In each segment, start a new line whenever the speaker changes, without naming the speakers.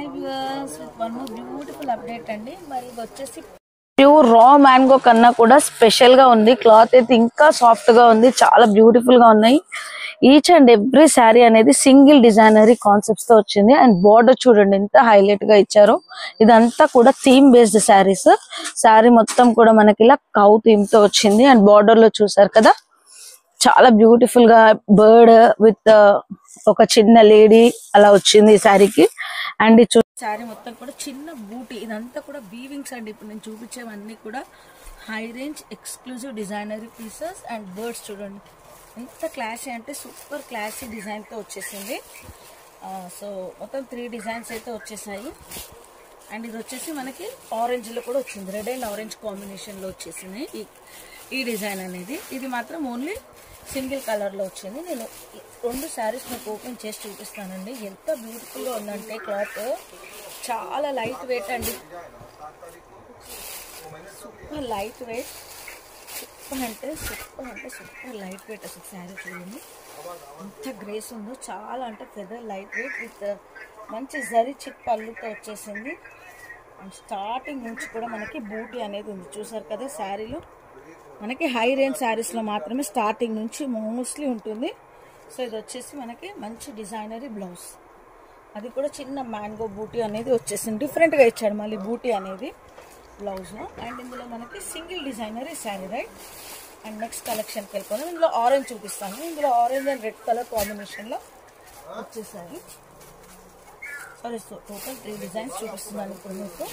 Hi viewers, one more beautiful update అండి. మరి ఇది వచ్చేసి ప్యూర్ రా మ్యాంగో కన్నా కూడా స్పెషల్ గా ఉంది. క్లాత్ అయితే ఇంకా సాఫ్ట్ గా ఉంది, చాలా బ్యూటిఫుల్ గా ఉన్నాయి. ఈచ్ అండ్ ఎవ్రీ శారీ అనేది సింగిల్ డిజైనరీ కాన్సెప్ట్స్ తో వచ్చింది. అండ్ బార్డర్ చూడండి ఎంత హైలైట్ గా ఇచ్చారో. ఇదంతా కూడా థీమ్ బేస్డ్ శారీస్. శారీ మొత్తం కూడా మనకి ఇలా కౌ థీమ్ తో వచ్చింది. అండ్ బార్డర్ లో చూసారు కదా, చాలా బ్యూటిఫుల్ గా బర్డ్ విత్ ఒక చిన్న లేడీ అలా వచ్చింది ఈ శారీకి. అండ్ ఈ శారీ మొత్తం కూడా చిన్న బూటీ, ఇదంతా కూడా వీవింగ్స్ అండి. ఇప్పుడు నేను చూపించేవన్నీ కూడా high range exclusive designery pieces. And birds చూడండి ఎంత క్లాసీ అంటే సూపర్ క్లాసీ డిజైన్ తో వచ్చేసింది. సో మొత్తం 3 డిజైన్స్ అయితే వచ్చేసాయి. అండ్ ఇది వచ్చేసి మనకి ఆరెంజ్ లో కూడా వచ్చింది, రెడ్ అండ్ ఆరెంజ్ కాంబినేషన్ లో వచ్చేసింది ఈ డిజైన్ అనేది. ఇది మాత్రం ఓన్లీ సింగిల్ కలర్ లో వచ్చింది. నేను 2 శారీస్ మీకు ఓపెన్ చేసి చూపిస్తానండి. ఎంత బ్యూటిఫుల్ గా ఉందంటే క్లాత్ చాలా లైట్ వెయిట్ అండి, super light weight, super light weight. అసలు శారీ చూడండి ఎంత గ్రేస్ ఉందో, చాలా అంటే ఫెదర్ లైట్ వెయిట్ విత్ మంచి జరీ చిక్ పళ్ళుతో వచ్చేసింది. అండ్ స్టార్టింగ్ నుంచి కూడా మనకి బూటీ అనేది ఉంది, చూసారు కదా. శారీలో మనకి హై రేంజ్ శారీస్లో మాత్రమే స్టార్టింగ్ నుంచి మోస్ట్లీ ఉంటుంది. సో ఇది వచ్చేసి మనకి మంచి డిజైనరీ బ్లౌజ్, అది కూడా చిన్న మ్యాంగో బూటీ అనేది వచ్చేసింది. డిఫరెంట్గా ఇచ్చాడు మళ్ళీ బూటీ అనేది బ్లౌజ్లో. అండ్ ఇందులో మనకి సింగిల్ డిజైనరీ శారీ, రైట్. అండ్ నెక్స్ట్ కలెక్షన్కి వెళ్ళిపోతాం. ఇందులో ఆరెంజ్ చూపిస్తాను. ఇందులో ఆరెంజ్ అండ్ రెడ్ కలర్ కాంబినేషన్లో వచ్చేసాయి. సారీ, సో టోటల్ 3 డిజైన్స్ చూపిస్తున్నాను ఇప్పుడు మీకు.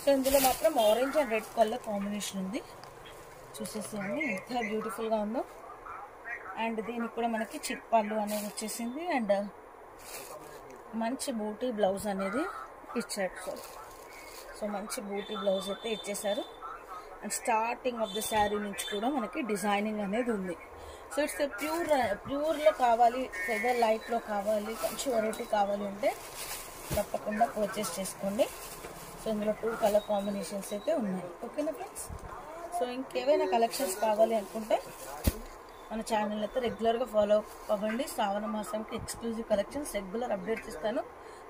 సో ఇందులో మాత్రం orange and red colour combination ఉంది, చూసేసేయండి ఎంత బ్యూటిఫుల్గా ఉందో. అండ్ దీనికి కూడా మనకి చిక్ పళ్ళు అనేది వచ్చేసింది. అండ్ మంచి బూటీ బ్లౌజ్ అనేది ఇచ్చాడు. సో మంచి బూటీ బ్లౌజ్ అయితే ఇచ్చేసారు. And starting of the sari నుంచి కూడా మనకి డిజైనింగ్ అనేది ఉంది. సో ఇట్స్ ప్యూర్లో కావాలి, ఫెదర్ లైట్లో కావాలి, మంచి వెరైటీ కావాలి అంటే తప్పకుండా పర్చేస్ చేసుకోండి. సో ఇందులో 2 కలర్ కాంబినేషన్స్ అయితే ఉన్నాయి. ఓకేనా ఫ్రెండ్స్? సో ఇంకేమైనా కలెక్షన్స్ కావాలి అనుకుంటే మన ఛానల్ అయితే రెగ్యులర్గా ఫాలో అవ్వండి. శ్రావణ మాసంకి ఎక్స్క్లూజివ్ కలెక్షన్స్ రెగ్యులర్ అప్డేట్ చేస్తాను.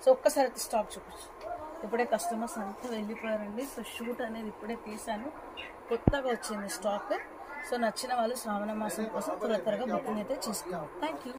సో ఒక్కసారి అయితే స్టాక్ చూపించు. ఇప్పుడే కస్టమర్స్ అంతా వెళ్ళిపోయారండి. సో షూట్ అనేది ఇప్పుడే తీసాను, కొత్తగా వచ్చింది స్టాక్. సో నచ్చిన వాళ్ళు శ్రావణ మాసం కోసం త్వరగా బుకింగ్ అయితే చేసుకోవాలి. Thank you.